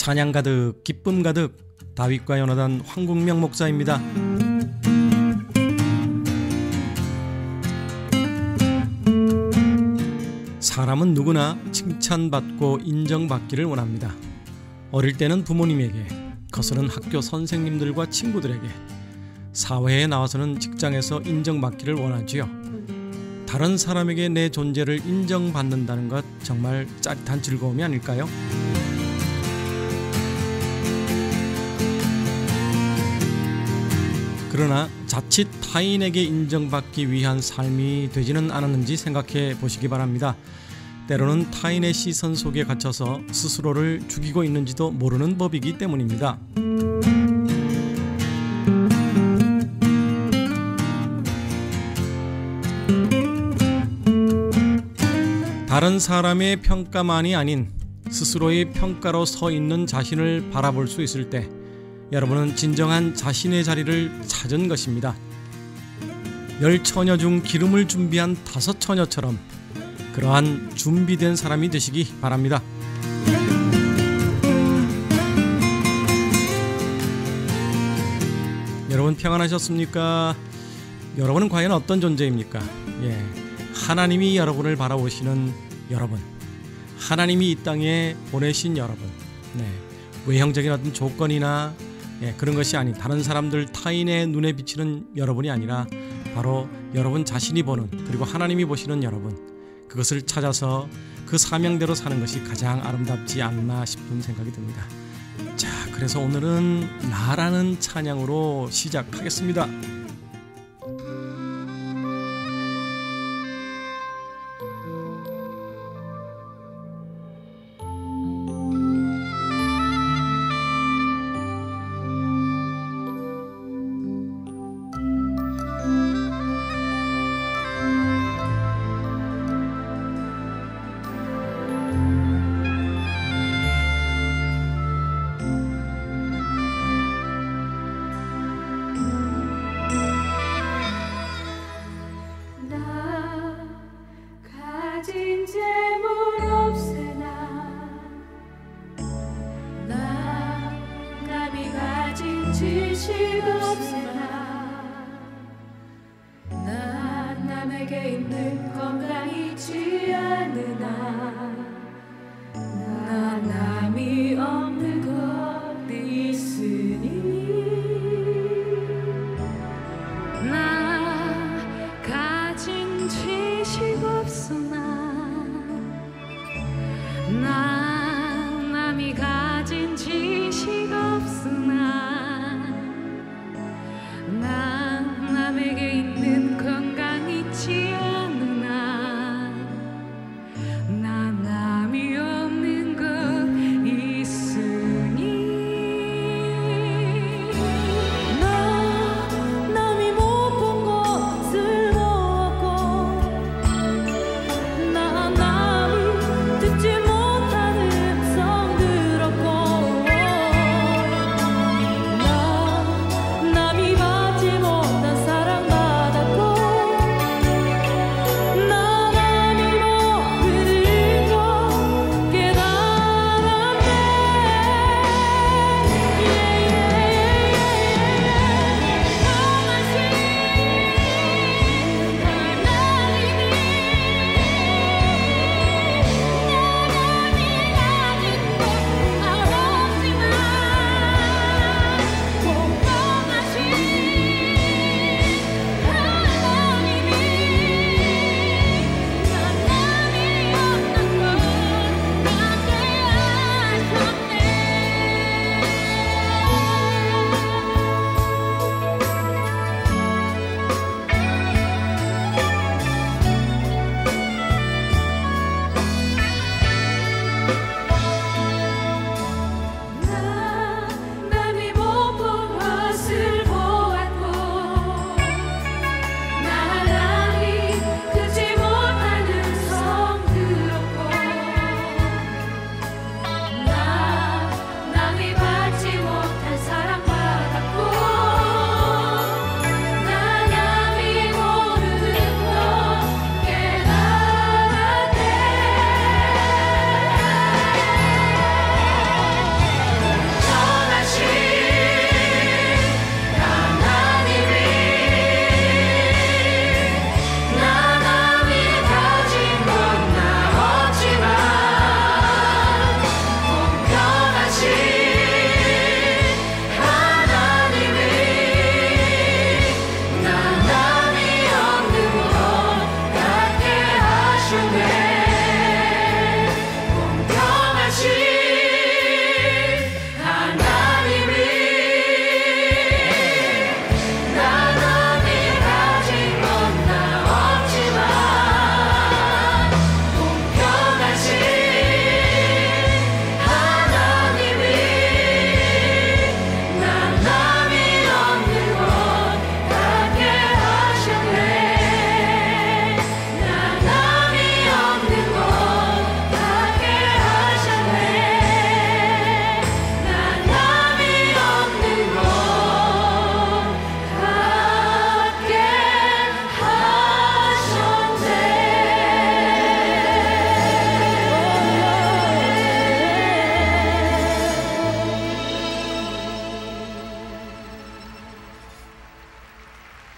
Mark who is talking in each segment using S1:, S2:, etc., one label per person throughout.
S1: 찬양 가득 기쁨 가득 다윗과 요나단 황국명 목사입니다. 사람은 누구나 칭찬받고 인정받기를 원합니다. 어릴 때는 부모님에게, 커서는 학교 선생님들과 친구들에게, 사회에 나와서는 직장에서 인정받기를 원하지요. 다른 사람에게 내 존재를 인정받는다는 것 정말 짜릿한 즐거움이 아닐까요? 그러나 자칫 타인에게 인정받기 위한 삶이 되지는 않았는지 생각해 보시기 바랍니다. 때로는 타인의 시선 속에 갇혀서 스스로를 죽이고 있는지도 모르는 법이기 때문입니다. 다른 사람의 평가만이 아닌 스스로의 평가로 서 있는 자신을 바라볼 수 있을 때 여러분은 진정한 자신의 자리를 찾은 것입니다. 10처녀 중 기름을 준비한 5처녀처럼 그러한 준비된 사람이 되시기 바랍니다. 여러분 평안하셨습니까? 여러분은 과연 어떤 존재입니까? 하나님이 여러분을 바라보시는 여러분, 하나님이 이 땅에 보내신 여러분, 외형적인 어떤 조건이나 그런 것이 아닌 다른 사람들 타인의 눈에 비치는 여러분이 아니라 바로 여러분 자신이 보는, 그리고 하나님이 보시는 여러분, 그것을 찾아서 그 사명대로 사는 것이 가장 아름답지 않나 싶은 생각이 듭니다. 자, 그래서 오늘은 나라는 찬양으로 시작하겠습니다.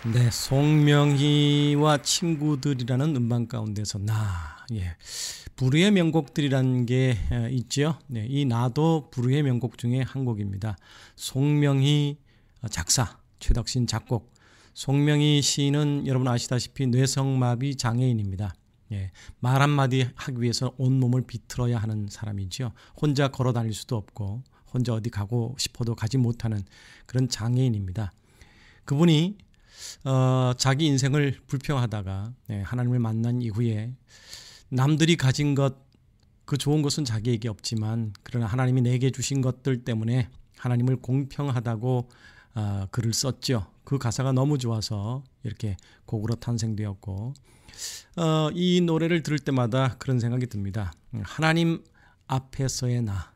S1: 네, 송명희와 친구들이라는 음반 가운데서 불후의 명곡들이라는 게 있죠. 네, 이 나도 불후의 명곡 중에 한 곡입니다. 송명희 작사, 최덕신 작곡. 송명희 시인은 여러분 아시다시피 뇌성마비 장애인입니다. 예, 말 한마디 하기 위해서 온몸을 비틀어야 하는 사람이죠. 혼자 걸어 다닐 수도 없고 혼자 어디 가고 싶어도 가지 못하는 그런 장애인입니다. 그분이 자기 인생을 불평하다가 하나님을 만난 이후에 남들이 가진 것, 그 좋은 것은 자기에게 없지만 그러나 하나님이 내게 주신 것들 때문에 하나님을 공평하다고 글을 썼죠. 그 가사가 너무 좋아서 이렇게 곡으로 탄생되었고 이 노래를 들을 때마다 그런 생각이 듭니다. 하나님 앞에서의 나,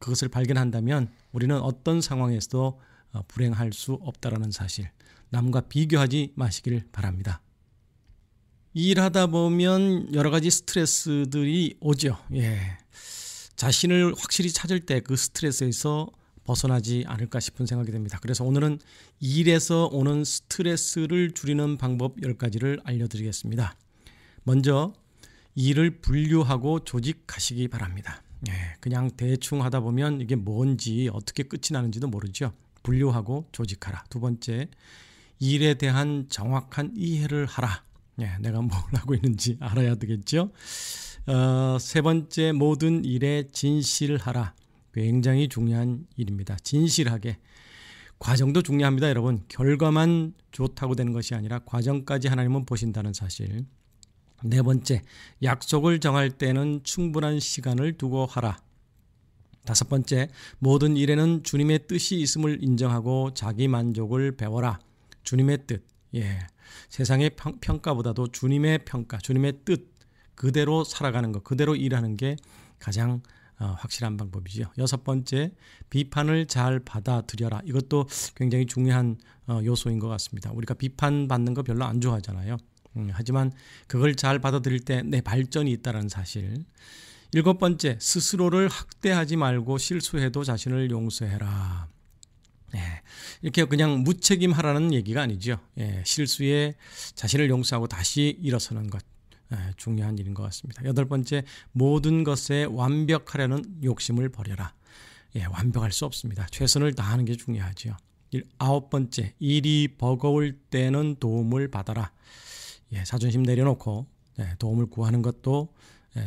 S1: 그것을 발견한다면 우리는 어떤 상황에서도 불행할 수 없다라는 사실, 남과 비교하지 마시길 바랍니다. 일하다 보면 여러 가지 스트레스들이 오죠. 자신을 확실히 찾을 때 그 스트레스에서 벗어나지 않을까 싶은 생각이 듭니다. 그래서 오늘은 일에서 오는 스트레스를 줄이는 방법 10가지를 알려드리겠습니다. 먼저 일을 분류하고 조직하시기 바랍니다. 그냥 대충 하다 보면 이게 뭔지 어떻게 끝이 나는지도 모르죠. 분류하고 조직하라. 두 번째, 일에 대한 정확한 이해를 하라. 내가 뭘 하고 있는지 알아야 되겠죠. 세 번째, 모든 일에 진실하라. 굉장히 중요한 일입니다. 진실하게. 과정도 중요합니다, 여러분. 결과만 좋다고 되는 것이 아니라 과정까지 하나님은 보신다는 사실. 네 번째, 약속을 정할 때는 충분한 시간을 두고 하라. 다섯 번째, 모든 일에는 주님의 뜻이 있음을 인정하고 자기 만족을 배워라. 주님의 뜻. 세상의 평가보다도 주님의 평가, 주님의 뜻 그대로 살아가는 것, 그대로 일하는 게 가장 확실한 방법이죠. 여섯 번째, 비판을 잘 받아들여라. 이것도 굉장히 중요한 요소인 것 같습니다. 우리가 비판받는 거 별로 안 좋아하잖아요. 하지만 그걸 잘 받아들일 때 내 발전이 있다는 사실. 일곱 번째, 스스로를 학대하지 말고 실수해도 자신을 용서해라. 이렇게 그냥 무책임하라는 얘기가 아니죠. 실수에 자신을 용서하고 다시 일어서는 것. 중요한 일인 것 같습니다. 여덟 번째, 모든 것에 완벽하려는 욕심을 버려라. 완벽할 수 없습니다. 최선을 다하는 게 중요하죠. 아홉 번째, 일이 버거울 때는 도움을 받아라. 자존심 내려놓고 도움을 구하는 것도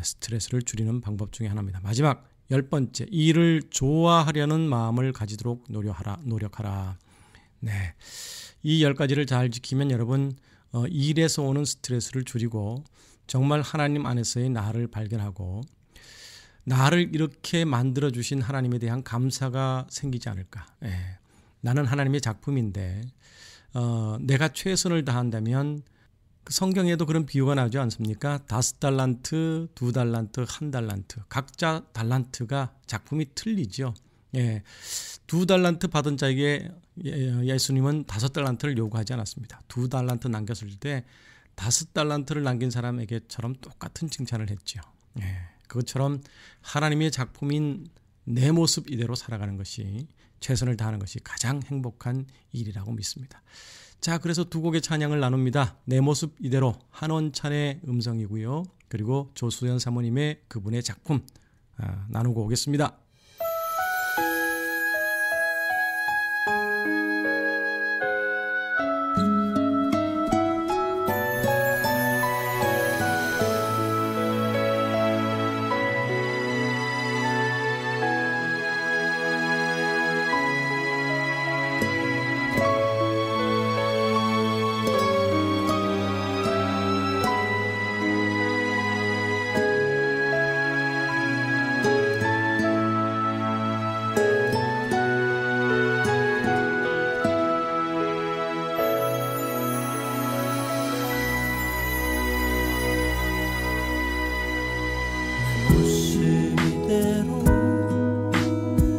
S1: 스트레스를 줄이는 방법 중에 하나입니다. 마지막, 열 번째, 일을 좋아하려는 마음을 가지도록 노력하라. 이 10가지를 잘 지키면 여러분 일에서 오는 스트레스를 줄이고 정말 하나님 안에서의 나를 발견하고 나를 이렇게 만들어주신 하나님에 대한 감사가 생기지 않을까. 나는 하나님의 작품인데 내가 최선을 다한다면 그 성경에도 그런 비유가 나오지 않습니까? 5달란트, 2달란트, 1달란트. 각자 달란트가 작품이 틀리죠. 2달란트 받은 자에게 예수님은 5달란트를 요구하지 않았습니다. 2달란트 남겼을 때 5달란트를 남긴 사람에게처럼 똑같은 칭찬을 했죠. 그것처럼 하나님의 작품인 내 모습 이대로 살아가는 것이, 최선을 다하는 것이 가장 행복한 일이라고 믿습니다. 자, 그래서 두 곡의 찬양을 나눕니다. 내 모습 이대로, 한원찬의 음성이고요. 그리고 조수연 사모님의 그분의 작품 나누고 오겠습니다.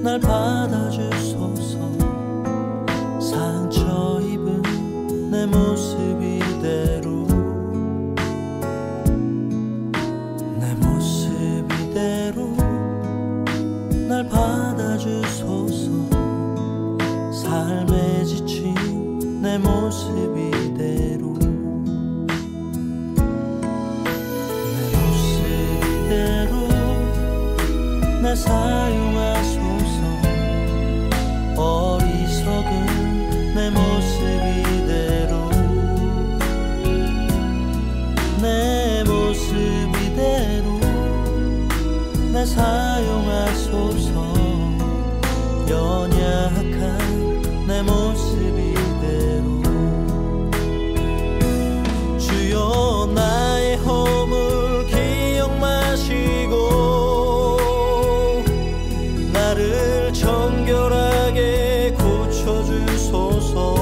S2: 날 받아주소서. 상처 입은 내 모습 이대로, 내 모습 이대로 날 받아주소서. 삶에 지친 내 모습 날 사용하소서. 어리석은 내 모습 이대로 내 모습 이대로 날 사용하소서. 연약한 내 모습 이대로 주여 나의 허물 기억 마시고 나를 정결하게 고쳐주소서.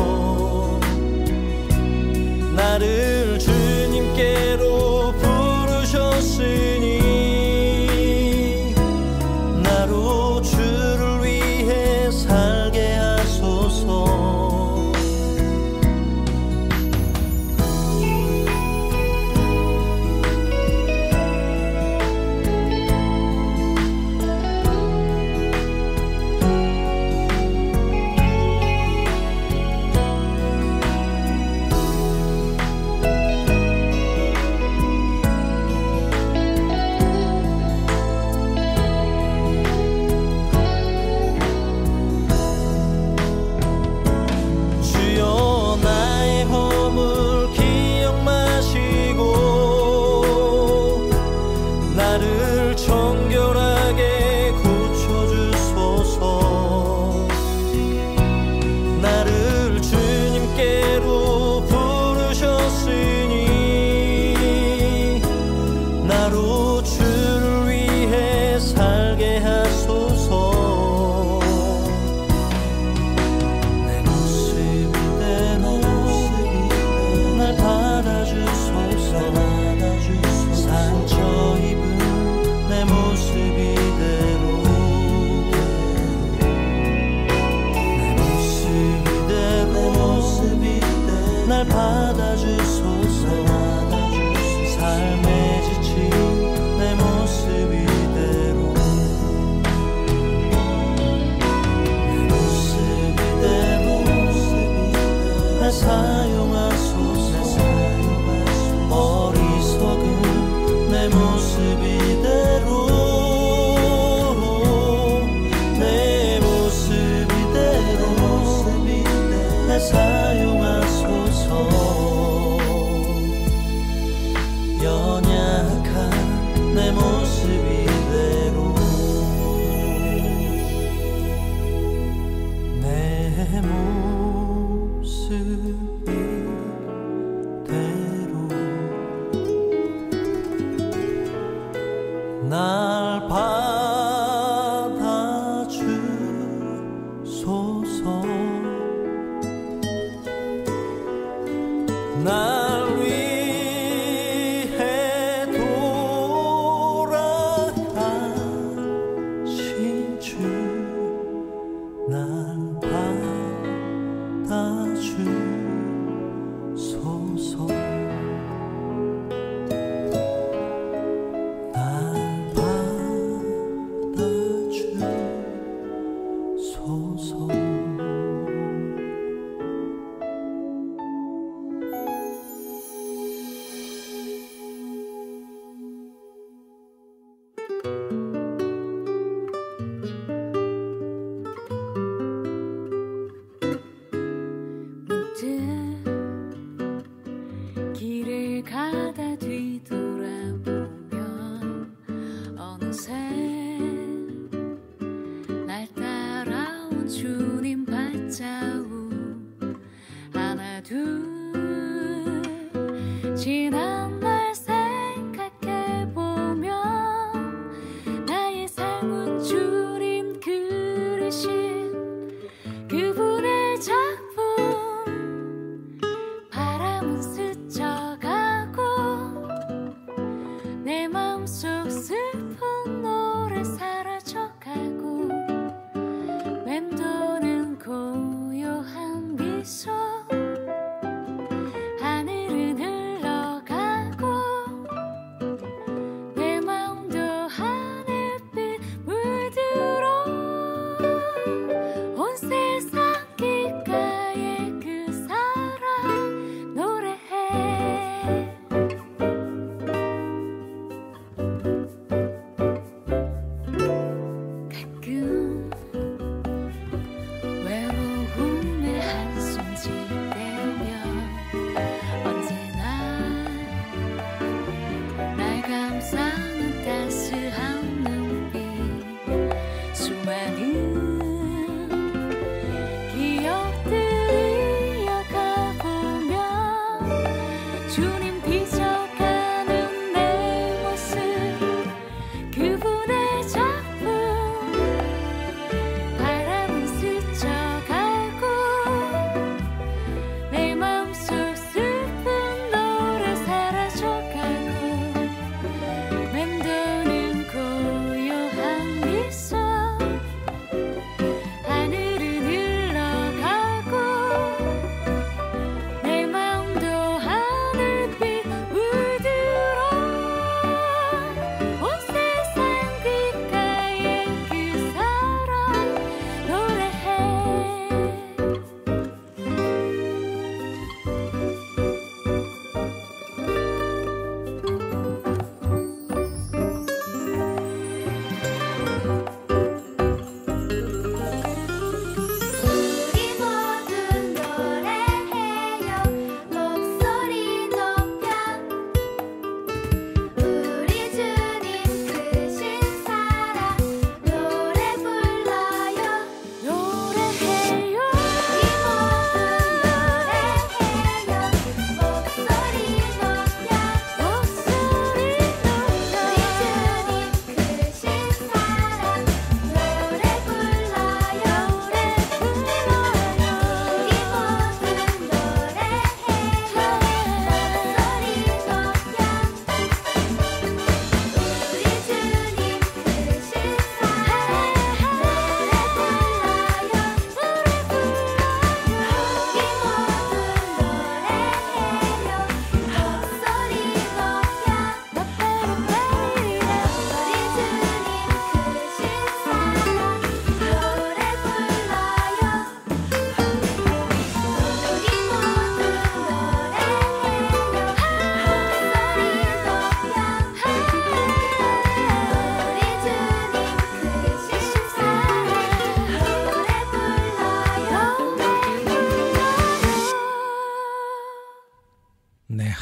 S2: 나를 주님께로 부르셨으니 나로 주를 위해 살게 하소서. 주여 나의 허물 기억 마시고 나를 정결하게 고쳐주소서. 나를 주님께로 부르셨으니 나로 주를 위해 살게 하소서. 내 모습 이대로 날 받아주소서. 상처 입은 내 모습 이대로 내 모습 이대로 날 받아주소서. 삶에 지친 내 모습 이대로 내 모습 이대로 날 사용하소서. 어리석은 내 모습 이대로 내 모습 이대로 날 사용하소서. 연약한 내 모습 이대로 내 모습 이대로 날 받아주소서. 날 위해 돌아가신 주 날 받아주소서. 날 받아주소서.
S3: 길을 가다 뒤돌아보면 어느새 날 따라온 주님 발자국 하나 둘 지난 날 생각해보면 나의 삶은 주님 그리신 그분의 작품. 바람은 스쳐가고 내 마음속 슬픈 노래 사라져가고 맴도는 고요한 미소. 하늘은 흘러가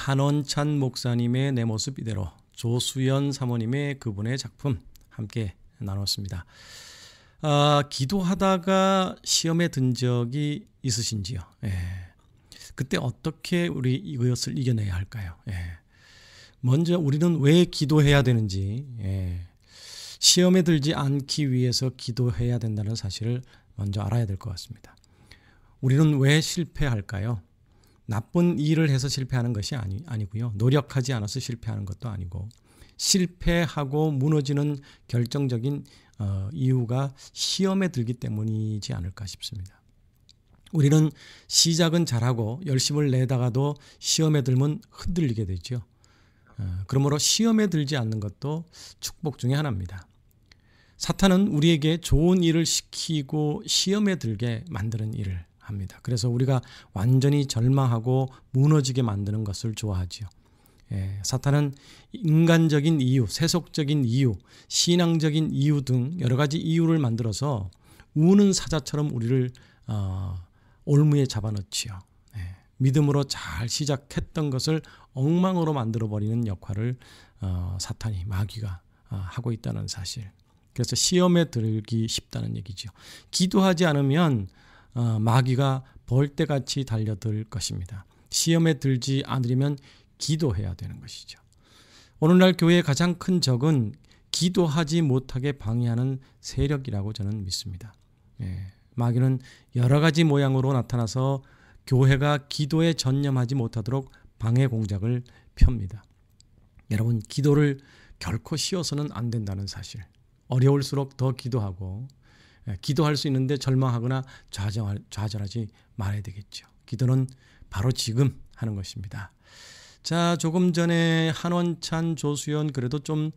S1: 한원찬 목사님의 내 모습 이대로, 조수연 사모님의 그분의 작품 함께 나눴습니다. 기도하다가 시험에 든 적이 있으신지요? 예. 그때 어떻게 우리 이것을 이겨내야 할까요? 예. 먼저 우리는 왜 기도해야 되는지, 시험에 들지 않기 위해서 기도해야 된다는 사실을 먼저 알아야 될 것 같습니다. 우리는 왜 실패할까요? 나쁜 일을 해서 실패하는 것이 아니고요. 노력하지 않아서 실패하는 것도 아니고, 실패하고 무너지는 결정적인 이유가 시험에 들기 때문이지 않을까 싶습니다. 우리는 시작은 잘하고 열심을 내다가도 시험에 들면 흔들리게 되죠. 그러므로 시험에 들지 않는 것도 축복 중에 하나입니다. 사탄은 우리에게 좋은 일을 시키고 시험에 들게 만드는 일을 합니다. 그래서 우리가 완전히 절망하고 무너지게 만드는 것을 좋아하지요. 사탄은 인간적인 이유, 세속적인 이유, 신앙적인 이유 등 여러 가지 이유를 만들어서 우는 사자처럼 우리를 올무에 잡아넣지요. 믿음으로 잘 시작했던 것을 엉망으로 만들어버리는 역할을 사탄이, 마귀가 하고 있다는 사실. 그래서 시험에 들기 쉽다는 얘기죠. 기도하지 않으면 마귀가 벌떼같이 달려들 것입니다. 시험에 들지 않으려면 기도해야 되는 것이죠. 오늘날 교회의 가장 큰 적은 기도하지 못하게 방해하는 세력이라고 저는 믿습니다. 마귀는 여러 가지 모양으로 나타나서 교회가 기도에 전념하지 못하도록 방해 공작을 펴니다. 여러분, 기도를 결코 쉬어서는 안 된다는 사실. 어려울수록 더 기도하고, 기도할 수 있는데 절망하거나 좌절하지 말아야 되겠죠. 기도는 바로 지금 하는 것입니다. 자, 조금 전에 한원찬, 조수연, 그래도 좀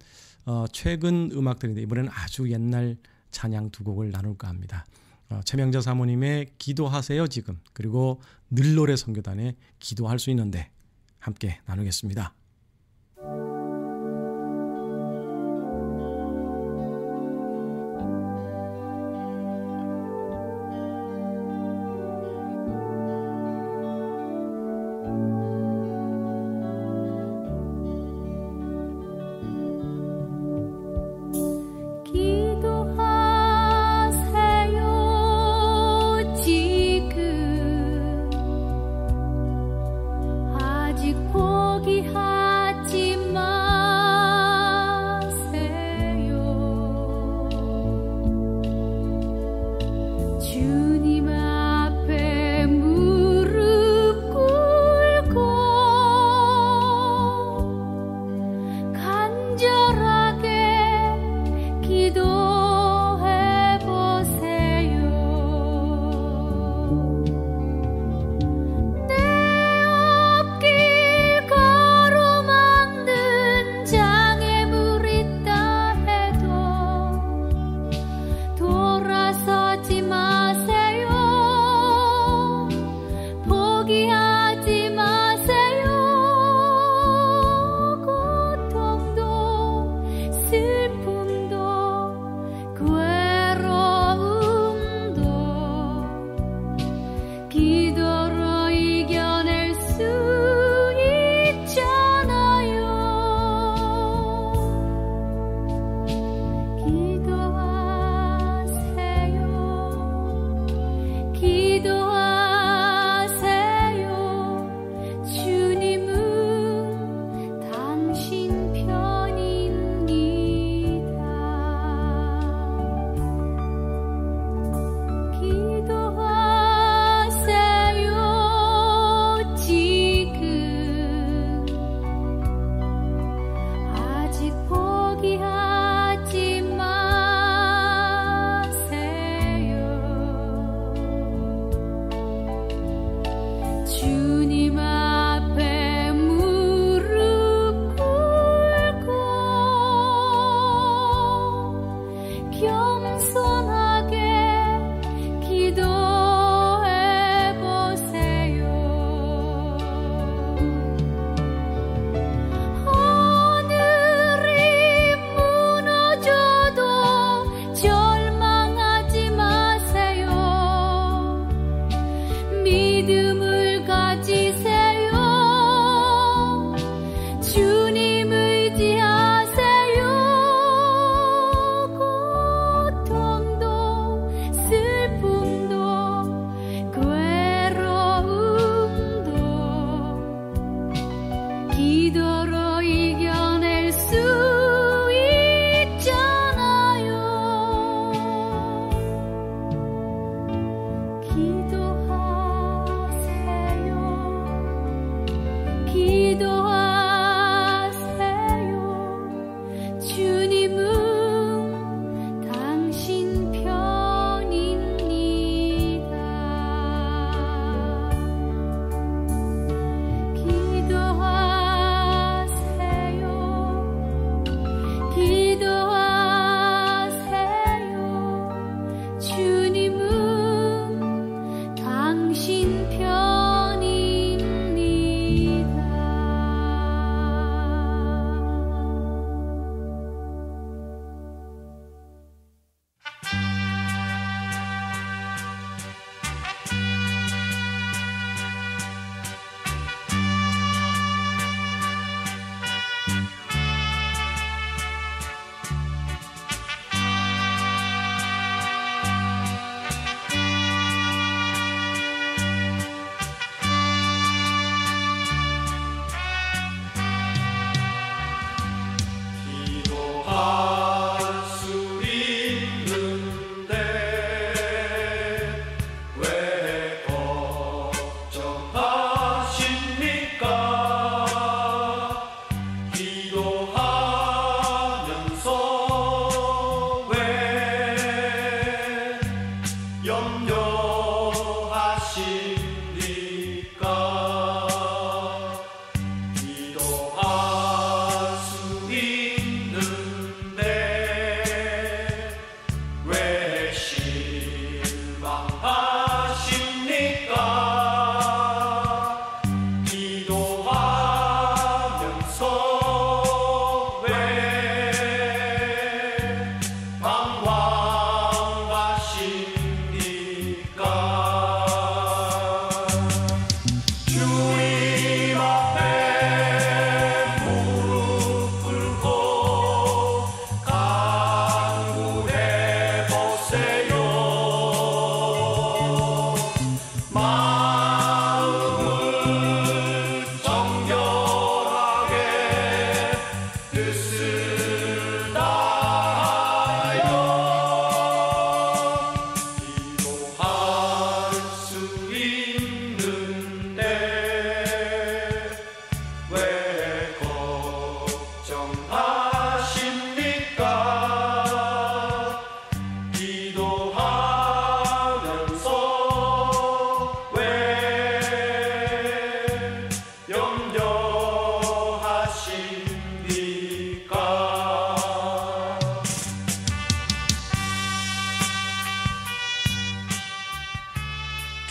S1: 최근 음악들인데 이번에는 아주 옛날 찬양 두 곡을 나눌까 합니다. 최명자 사모님의 기도하세요 지금, 그리고 늘노래 선교단의 기도할 수 있는데 함께 나누겠습니다.
S3: 믿음을 가지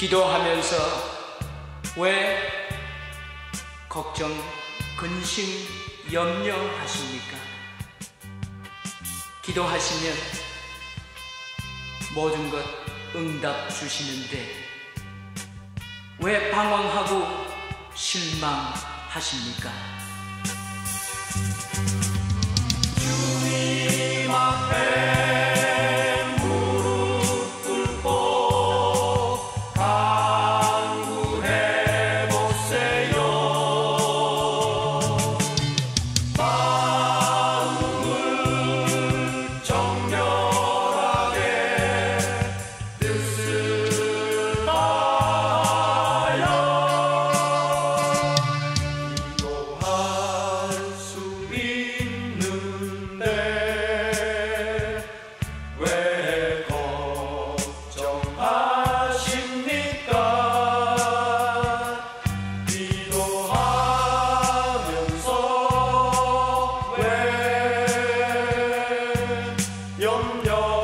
S4: 기도하면서 왜 걱정, 근심, 염려하십니까? 기도하시면 모든 것 응답 주시는데 왜 방황하고 실망하십니까? 주님 앞에 무릎 꿇고 간구해 보세요. 마음을 정결하게 뜻을 다하여 기도할 수 있는데 왜 걱정하십니까? 기도하면서 왜 염려하십니까?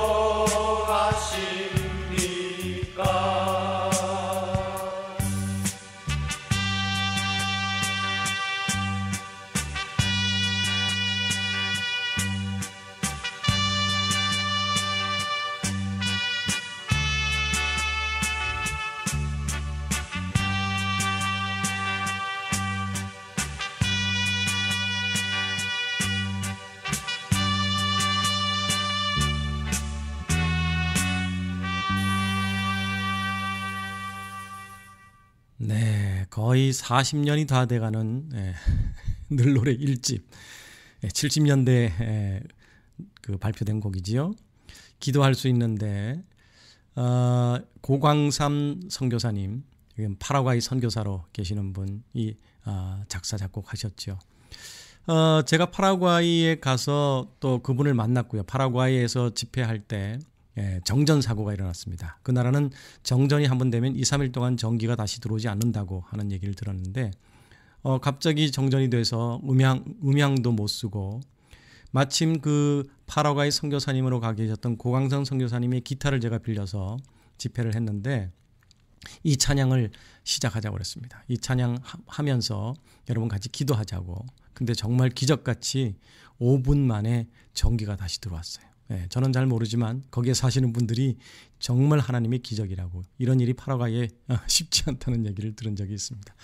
S1: 네, 거의 40년이 다 돼가는 늘 노래 1집 70년대에 그 발표된 곡이지요. 기도할 수 있는데 고광삼 선교사님, 지금 파라과이 선교사로 계시는 분이 작사 작곡하셨죠. 제가 파라과이에 가서 또 그분을 만났고요. 파라과이에서 집회할 때 정전 사고가 일어났습니다. 그 나라는 정전이 한번 되면 2, 3일 동안 전기가 다시 들어오지 않는다고 하는 얘기를 들었는데 갑자기 정전이 돼서 음향도 못 쓰고 마침 그 파라과이 선교사님으로 가 계셨던 고광선 선교사님의 기타를 제가 빌려서 집회를 했는데 이 찬양을 시작하자고 그랬습니다. 이 찬양 하면서 여러분 같이 기도하자고. 근데 정말 기적같이 5분 만에 전기가 다시 들어왔어요. 저는 잘 모르지만 거기에 사시는 분들이 정말 하나님의 기적이라고, 이런 일이 파라과이에 쉽지 않다는 얘기를 들은 적이 있습니다.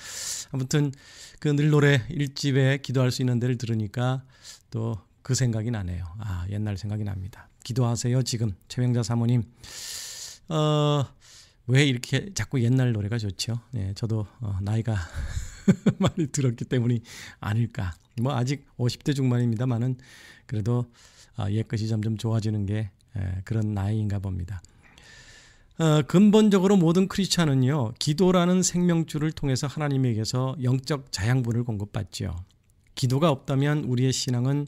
S1: 아무튼 그 늘 노래 1집에 기도할 수 있는 데를 들으니까 또 그 생각이 나네요. 옛날 생각이 납니다. 기도하세요. 지금 최명자 사모님. 왜 이렇게 자꾸 옛날 노래가 좋죠? 저도 나이가 많이 들었기 때문이 아닐까. 뭐 아직 50대 중반입니다만은 그래도 옛것이 점점 좋아지는 게 그런 나이인가 봅니다. 근본적으로 모든 크리스찬은요, 기도라는 생명줄을 통해서 하나님에게서 영적 자양분을 공급받죠. 기도가 없다면 우리의 신앙은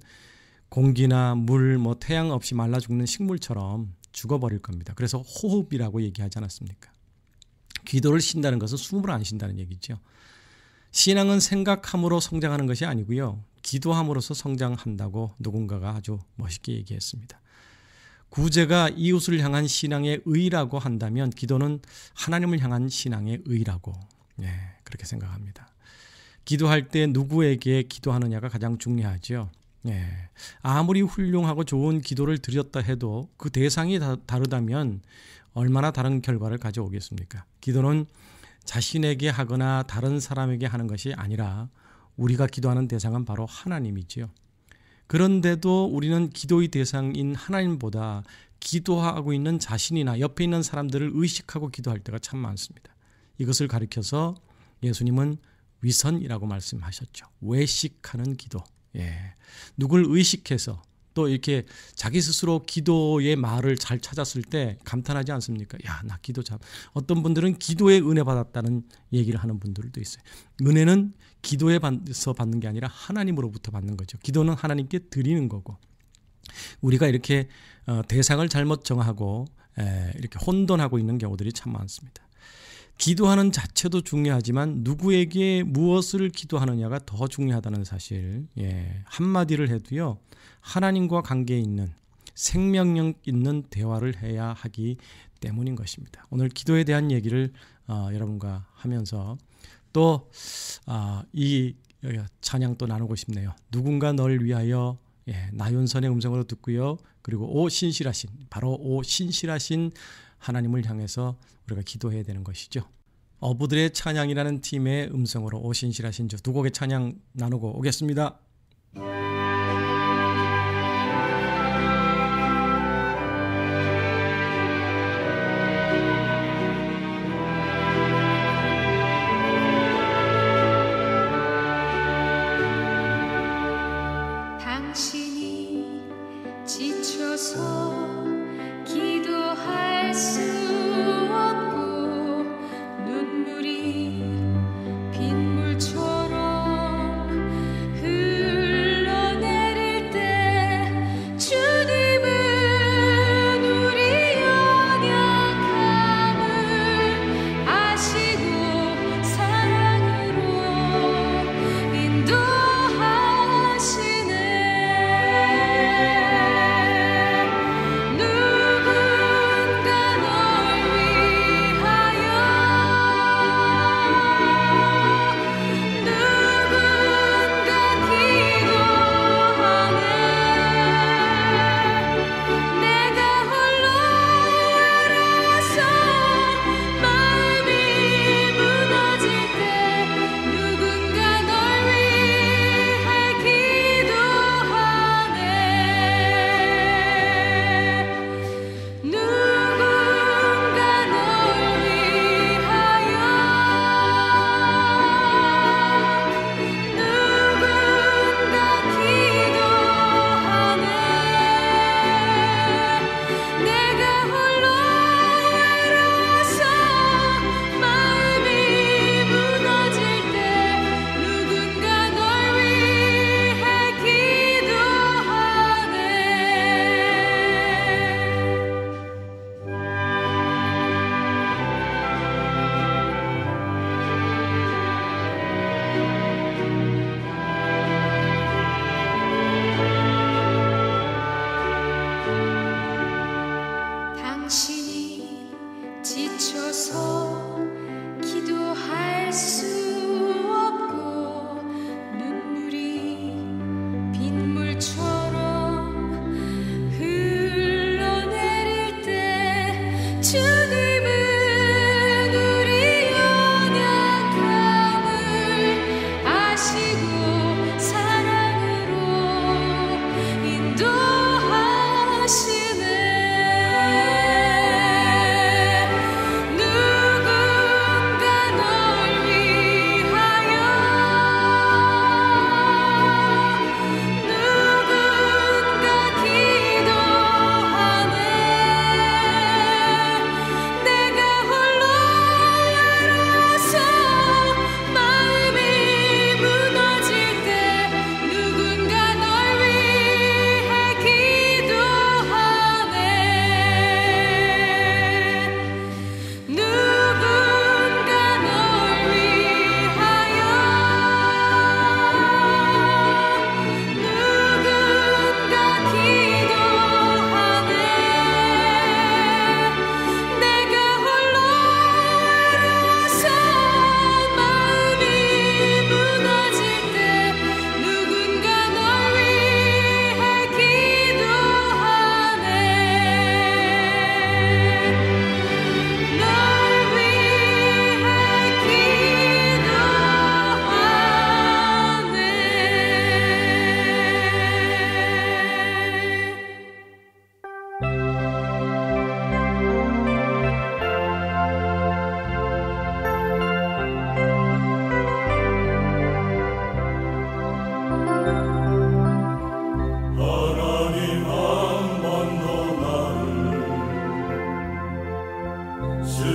S1: 공기나 물, 태양 없이 말라 죽는 식물처럼 죽어버릴 겁니다. 그래서 호흡이라고 얘기하지 않았습니까? 기도를 쉰다는 것은 숨을 안 쉰다는 얘기죠. 신앙은 생각함으로 성장하는 것이 아니고요, 기도함으로써 성장한다고 누군가가 아주 멋있게 얘기했습니다. 구제가 이웃을 향한 신앙의 의라고 한다면 기도는 하나님을 향한 신앙의 의라고 그렇게 생각합니다. 기도할 때 누구에게 기도하느냐가 가장 중요하죠. 아무리 훌륭하고 좋은 기도를 드렸다 해도 그 대상이 다르다면 얼마나 다른 결과를 가져오겠습니까? 기도는 자신에게 하거나 다른 사람에게 하는 것이 아니라 우리가 기도하는 대상은 바로 하나님이지요. 그런데도 우리는 기도의 대상인 하나님보다 기도하고 있는 자신이나 옆에 있는 사람들을 의식하고 기도할 때가 참 많습니다. 이것을 가리켜서 예수님은 위선이라고 말씀하셨죠. 외식하는 기도. 누굴 의식해서 또 이렇게 자기 스스로 기도의 말을 잘 찾았을 때 감탄하지 않습니까? 야, 나 기도 잘. 어떤 분들은 기도에 은혜 받았다는 얘기를 하는 분들도 있어요. 은혜는 기도에서 받는 게 아니라 하나님으로부터 받는 거죠. 기도는 하나님께 드리는 거고, 우리가 이렇게 대상을 잘못 정하고 이렇게 혼돈하고 있는 경우들이 참 많습니다. 기도하는 자체도 중요하지만 누구에게 무엇을 기도하느냐가 더 중요하다는 사실, 한마디를 해도요, 하나님과 관계 있는 생명력 있는 대화를 해야 하기 때문인 것입니다. 오늘 기도에 대한 얘기를 여러분과 하면서 또 이 찬양 또 나누고 싶네요. 누군가 널 위하여. 나윤선의 음성으로 듣고요. 그리고 바로 오 신실하신 하나님을 향해서 우리가 기도해야 되는 것이죠. 어부들의 찬양이라는 팀의 음성으로 오 신실하신 주 두 곡의 찬양 나누고 오겠습니다.
S3: 기도할 수 없고 눈물이 빗물처럼 흘러내릴 때 주님은 우리 연약함을 아시고 사랑으로 인도하시네.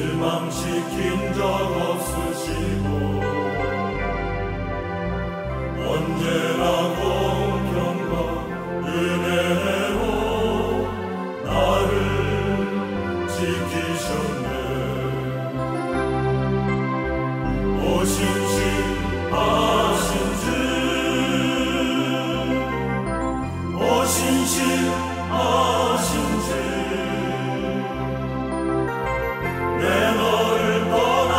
S4: 실망시킨 적 없으시고 언제나 공평과 은혜로 나를 지키셨네. 오신실하신 주, 오신실하신 주, 내 너를 떠나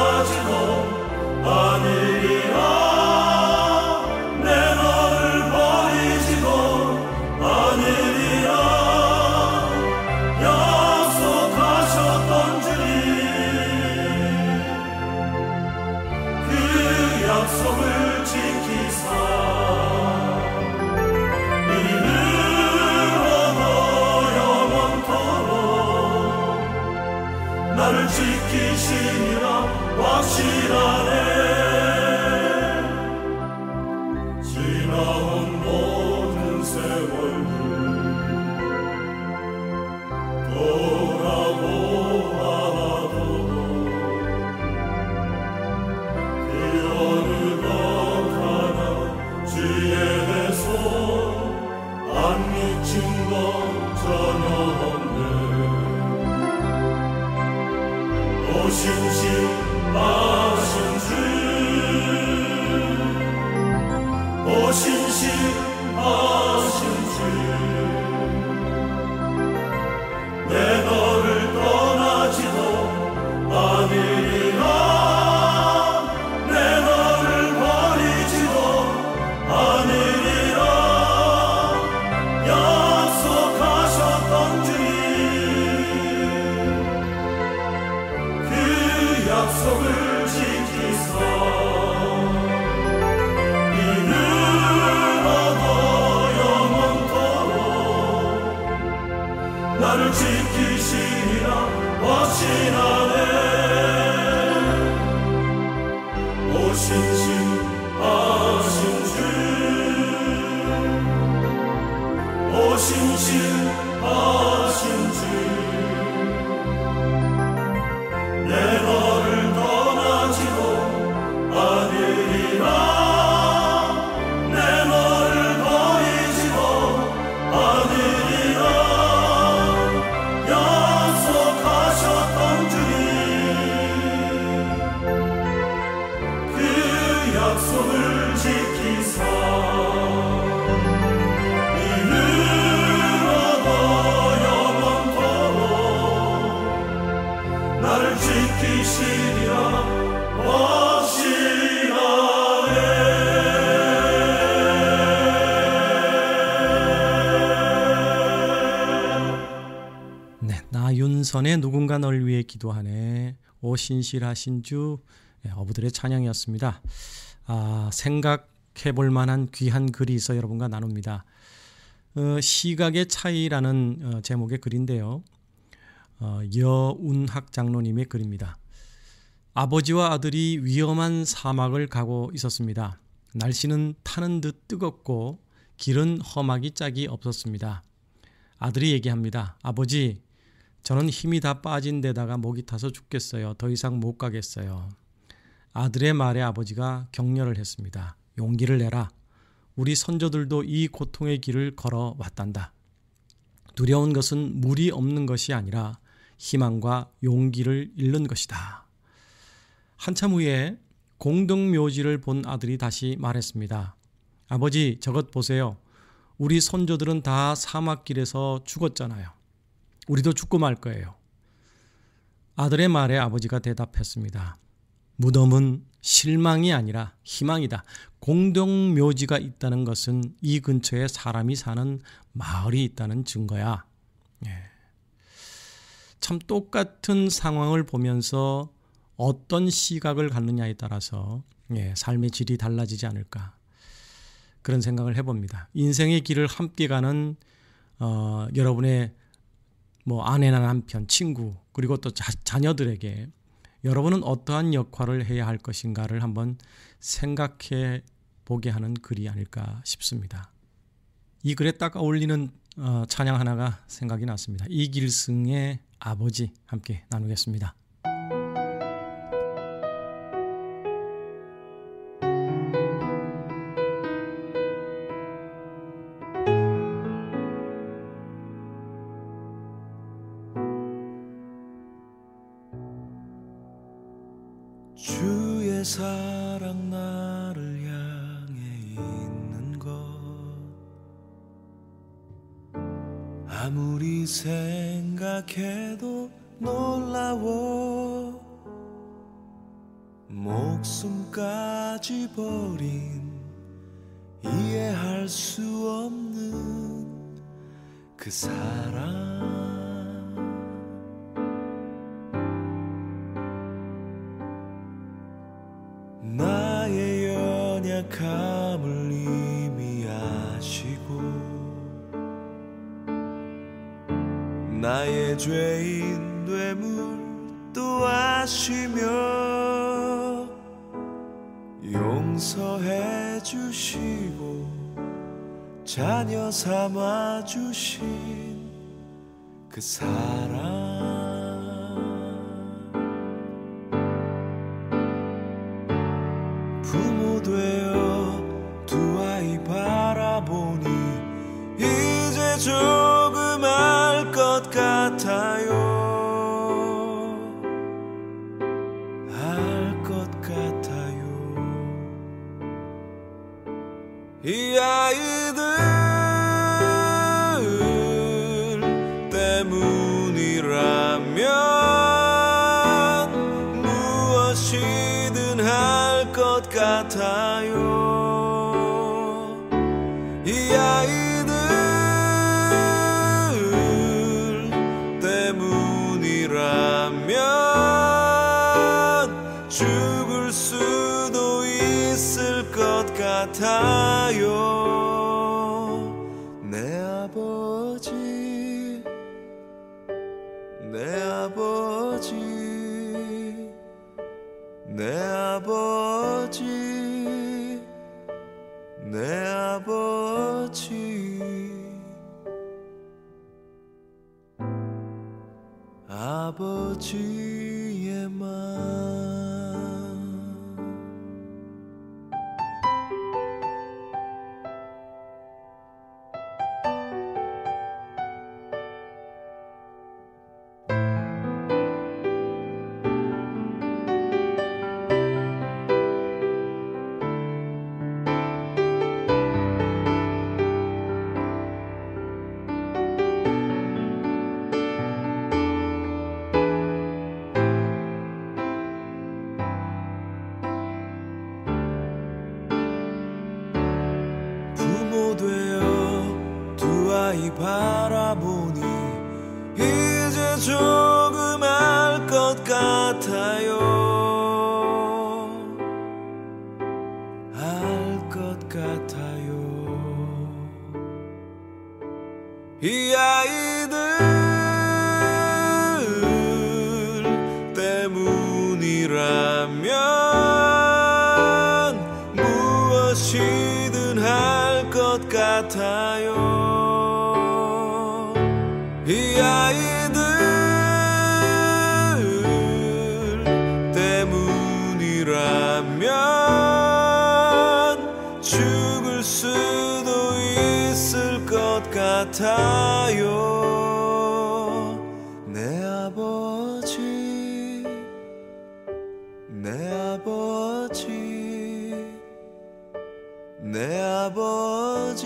S4: 약속을 지키사 나를 지키시니라 확실하네. 지나온 모든 세월들 돌아보아도 그 어느 것 하나 주의 손 안 미친 것 전혀 없네. 신실하신 주, 오 신실하신 주, 내 너를 떠나지도 않으리라. 내 너를 버리지도 않으리라. 약속하셨던 주님, 약속을 지키사 이르러도 영원토록 나를 지키시리라 확신하네. 오 신실하신 주, 오 신실하신 주, 내 너를 떠나지도 않으리라. 내 너를 버리지도 않으리라. 약속하셨던 주님, 그 약속을 지키사 이르러도 영원토록 나를 지키시리라 확신하네.
S1: 네, 나윤선의 누군가 널 위해 기도하네. 오 신실하신 주, 어부들의 찬양이었습니다. 생각해볼 만한 귀한 글이 있어 여러분과 나눕니다. 시각의 차이라는 제목의 글인데요. 여운학 장로님의 글입니다. 아버지와 아들이 위험한 사막을 가고 있었습니다. 날씨는 타는 듯 뜨겁고 길은 험하기 짝이 없었습니다. 아들이 얘기합니다. 아버지, 저는 힘이 다 빠진 데다가 목이 타서 죽겠어요. 더 이상 못 가겠어요. 아들의 말에 아버지가 격려를 했습니다. 용기를 내라. 우리 선조들도 이 고통의 길을 걸어왔단다. 두려운 것은 물이 없는 것이 아니라 희망과 용기를 잃는 것이다. 한참 후에 공동묘지를 본 아들이 다시 말했습니다. 아버지, 저것 보세요. 우리 선조들은 다 사막길에서 죽었잖아요. 우리도 죽고 말 거예요. 아들의 말에 아버지가 대답했습니다. 무덤은 실망이 아니라 희망이다. 공동묘지가 있다는 것은 이 근처에 사람이 사는 마을이 있다는 증거야. 참 똑같은 상황을 보면서 어떤 시각을 갖느냐에 따라서 삶의 질이 달라지지 않을까, 그런 생각을 해봅니다. 인생의 길을 함께 가는 여러분의 아내나 남편, 친구, 그리고 또 자녀들에게 여러분은 어떠한 역할을 해야 할 것인가를 한번 생각해 보게 하는 글이 아닐까 싶습니다. 이 글에 딱 어울리는 찬양 하나가 생각이 났습니다. 이길승의 아버지 함께 나누겠습니다.
S2: 주의 사랑 나를 향해 있는 것 아무리 생각해도 놀라워 목숨까지 버린 이해할 수 없는 그 사랑 나의 연약함을 이미 아시고 나의 죄인 됨을 또 아시며 용서해 주시고 자녀 삼아 주신 그 사랑 부모 되어 두 아이 바라보니 이제 조금 알 것 같아요. 알 것 같아요. 이 아이들 때문이라면 무엇이든 할 것 같아요. 이 아이들 때문이라면 죽을 수도 있을 것 같아요. 내 아버지, 내 아버지, 내 아버지, 내 아버지, 아버지의 맘. 부모 되어 두 아이 바라보니 이제 조금 알 것 같아요. 알 것 같아요. 이 아이들 때문이라면 무엇이든 할 것 같아요. 이 아이들 때문이라면 죽을 수도 있을 것 같아요. 내 아버지, 내 아버지, 내 아버지,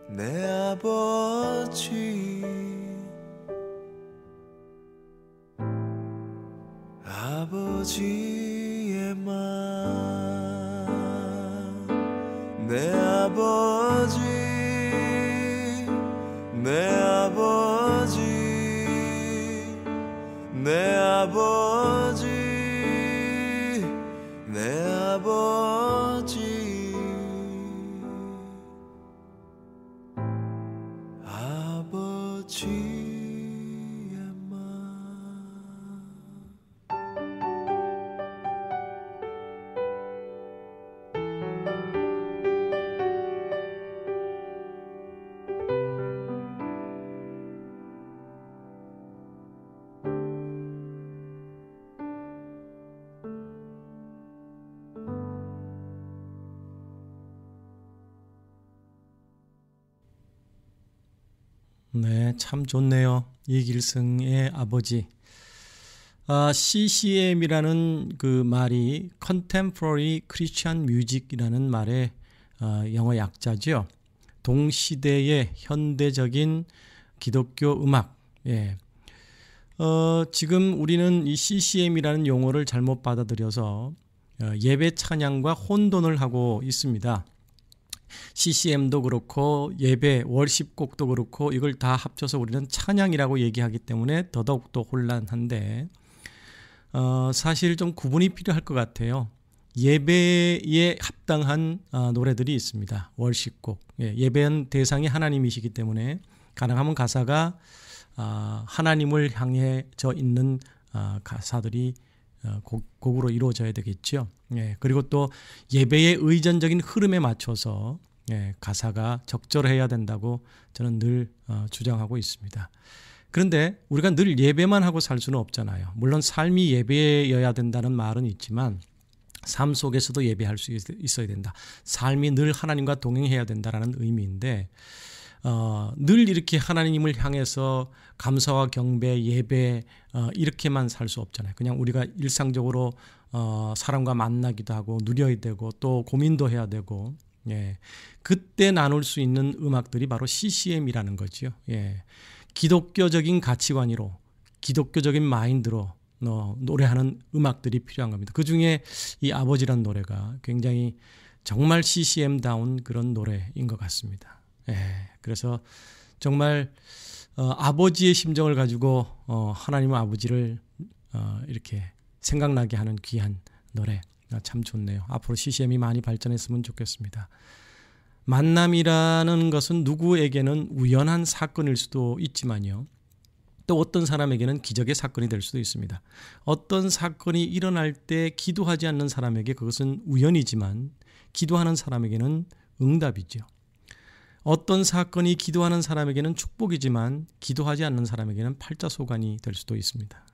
S2: 내 아버지, 아버지의 맘. 내 아버지, 내 아버지, 내 아버지, 내 아버지, 아버지의 맘.
S1: 네, 참 좋네요. 이길승의 아버지. CCM이라는 그 말이 Contemporary Christian Music이라는 말의 영어 약자죠. 동시대의 현대적인 기독교 음악. 예. 지금 우리는 이 CCM이라는 용어를 잘못 받아들여서 예배 찬양과 혼돈을 하고 있습니다. CCM도 그렇고 예배, 월십곡도 그렇고 이걸 다 합쳐서 우리는 찬양이라고 얘기하기 때문에 더더욱더 혼란한데 사실 좀 구분이 필요할 것 같아요. 예배에 합당한 노래들이 있습니다. 월십곡. 예배한 대상이 하나님이시기 때문에 가능하면 가사가 하나님을 향해져 있는 가사들이 곡으로 이루어져야 되겠죠. 그리고 또 예배의 의전적인 흐름에 맞춰서 가사가 적절해야 된다고 저는 늘 주장하고 있습니다. 그런데 우리가 늘 예배만 하고 살 수는 없잖아요. 물론 삶이 예배여야 된다는 말은 있지만 삶 속에서도 예배할 수 있어야 된다. 삶이 늘 하나님과 동행해야 된다라는 의미인데 늘 이렇게 하나님을 향해서 감사와 경배, 예배 이렇게만 살 수 없잖아요. 그냥 우리가 일상적으로 사람과 만나기도 하고 누려야 되고 또 고민도 해야 되고 그때 나눌 수 있는 음악들이 바로 CCM이라는 거죠. 기독교적인 가치관으로 기독교적인 마인드로 노래하는 음악들이 필요한 겁니다. 그중에 이 아버지란 노래가 굉장히 정말 CCM다운 그런 노래인 것 같습니다. 그래서 정말 아버지의 심정을 가지고 하나님의 아버지를 이렇게 생각나게 하는 귀한 노래 참 좋네요. 앞으로 CCM이 많이 발전했으면 좋겠습니다. 만남이라는 것은 누구에게는 우연한 사건일 수도 있지만요. 또 어떤 사람에게는 기적의 사건이 될 수도 있습니다. 어떤 사건이 일어날 때 기도하지 않는 사람에게 그것은 우연이지만 기도하는 사람에게는 응답이죠. 어떤 사건이 기도하는 사람에게는 축복이지만 기도하지 않는 사람에게는 팔자소간이 될 수도 있습니다.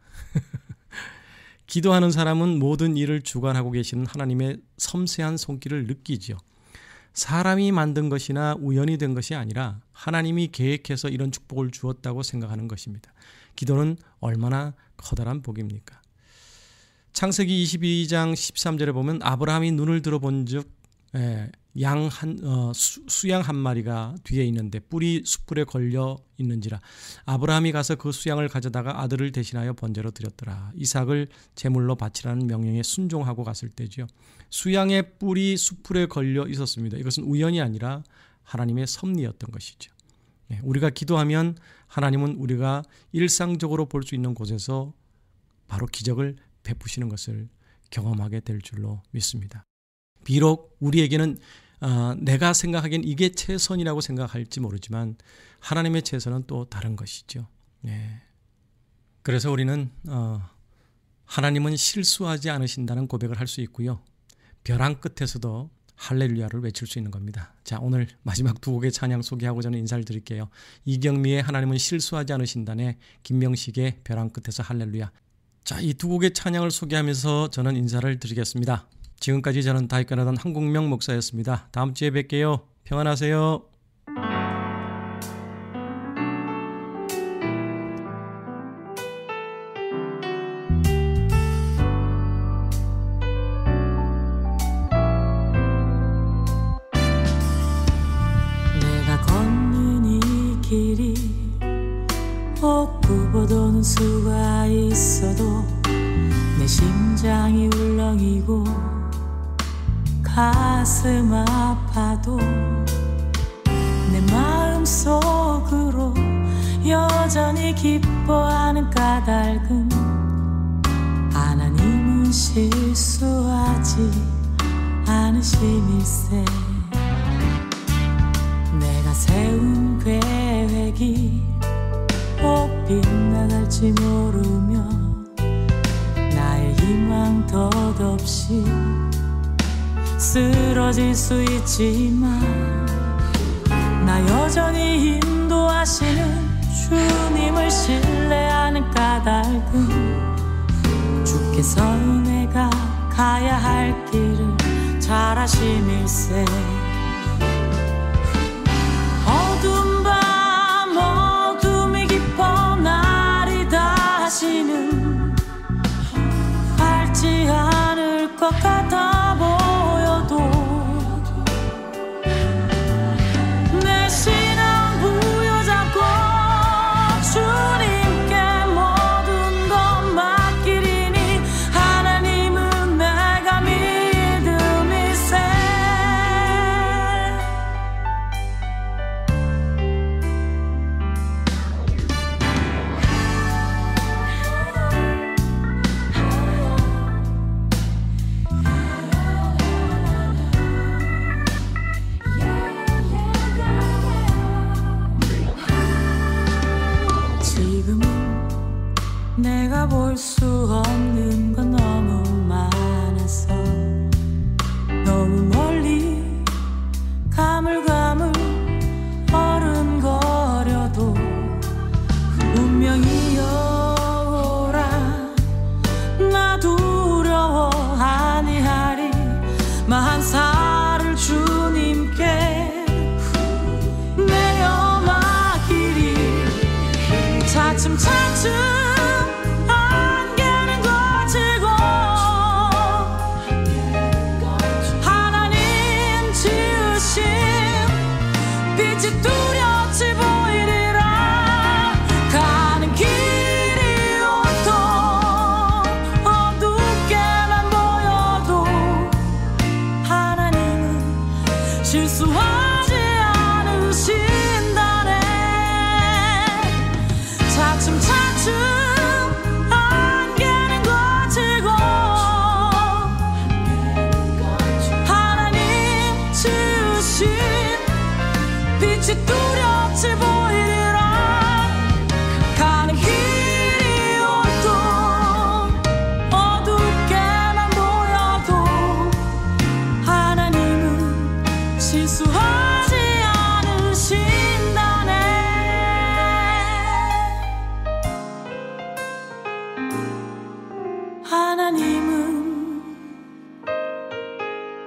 S1: 기도하는 사람은 모든 일을 주관하고 계시는 하나님의 섬세한 손길을 느끼죠. 사람이 만든 것이나 우연이 된 것이 아니라 하나님이 계획해서 이런 축복을 주었다고 생각하는 것입니다. 기도는 얼마나 커다란 복입니까? 창세기 22장 13절에 보면 아브라함이 눈을 들어본 즉 수양 한 마리가 뒤에 있는데 뿔이 숯불에 걸려 있는지라 아브라함이 가서 그 수양을 가져다가 아들을 대신하여 번제로 드렸더라. 이삭을 제물로 바치라는 명령에 순종하고 갔을 때죠. 수양의 뿔이 숯불에 걸려 있었습니다. 이것은 우연이 아니라 하나님의 섭리였던 것이죠. 우리가 기도하면 하나님은 우리가 일상적으로 볼 수 있는 곳에서 바로 기적을 베푸시는 것을 경험하게 될 줄로 믿습니다. 비록 우리에게는 내가 생각하기엔 이게 최선이라고 생각할지 모르지만 하나님의 최선은 또 다른 것이죠. 그래서 우리는 하나님은 실수하지 않으신다는 고백을 할 수 있고요. 벼랑 끝에서도 할렐루야를 외칠 수 있는 겁니다. 자, 오늘 마지막 두 곡의 찬양 소개하고 저는 인사를 드릴게요. 이경미의 하나님은 실수하지 않으신다네, 김명식의 벼랑 끝에서 할렐루야. 자, 이 두 곡의 찬양을 소개하면서 저는 인사를 드리겠습니다. 지금까지 저는 다윗가나단 한국명 목사였습니다. 다음 주에 뵐게요. 평안하세요.
S2: 내가 걷는 이 길이 헛구보도는 수가 있어도 내 심장이 울렁이고 가슴 아파도 내 마음속으로 여전히 기뻐하는 까닭은 하나님은 실수하지 않으심일세. 내가 세운 계획이 꼭 빗나갈지 모르며 나의 희망 덧없이 쓰러질 수 있지만 나 여전히 인도하시는 주님을 신뢰하는 까닭은 주께서 내가 가야 할 길을 잘 아심일세. 어두운 밤 어둠이 깊어 날이 다시는 밝지 않을 것 같아 보여도 내 신앙 부여잡고 주님께 모든 것 맡기리니 하나님은 내가 믿음일세.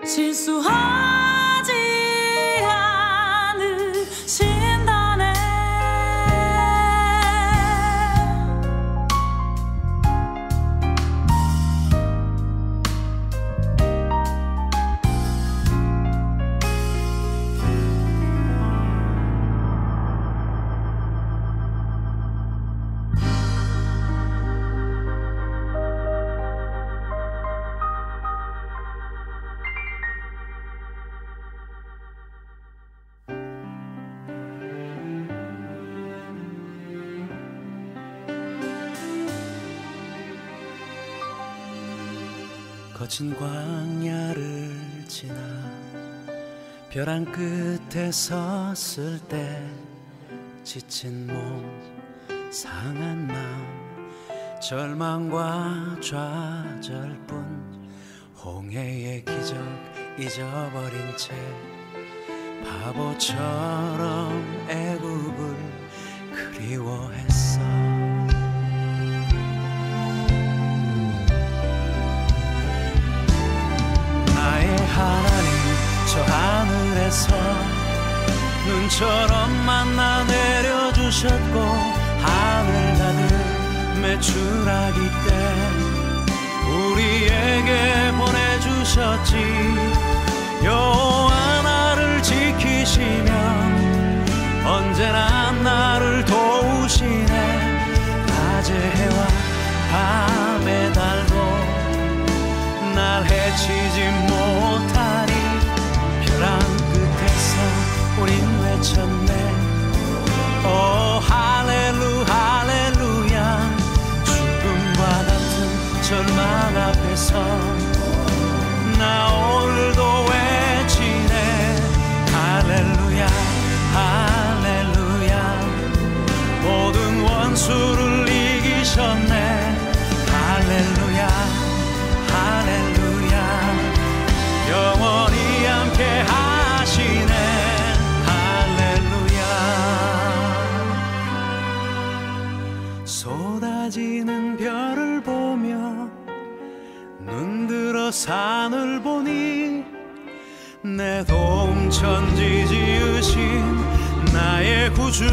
S3: 실수하지 않으신다네.
S2: 거친 광야를 지나 벼랑 끝에 섰을 때 지친 몸 상한 마음 절망과 좌절뿐 홍해의 기적 잊어버린 채 바보처럼 애국을 그리워했어. 하나님 저 하늘에서 눈처럼 만나 내려주셨고 하늘 가득 메추라기 때 우리에게 보내주셨지. 여호와 나를 지키시며 언제나 나를 도우시네. 낮의 해와 밤의 달도 날 해치지 못하니 벼랑 끝에서 우린 외쳤네. 오 할렐루 할렐루야. 죽음과 같은 절망 앞에서 나 오늘도 외치네. 할렐루야 할렐루야. 모든 원수를 이기셨네. 할렐루야 할렐루야. 영원히 함께 하시네. 할렐루야. 쏟아지는 별을 보며 눈 들어 산을 보니 내 도움 천지 지으신 나의 구주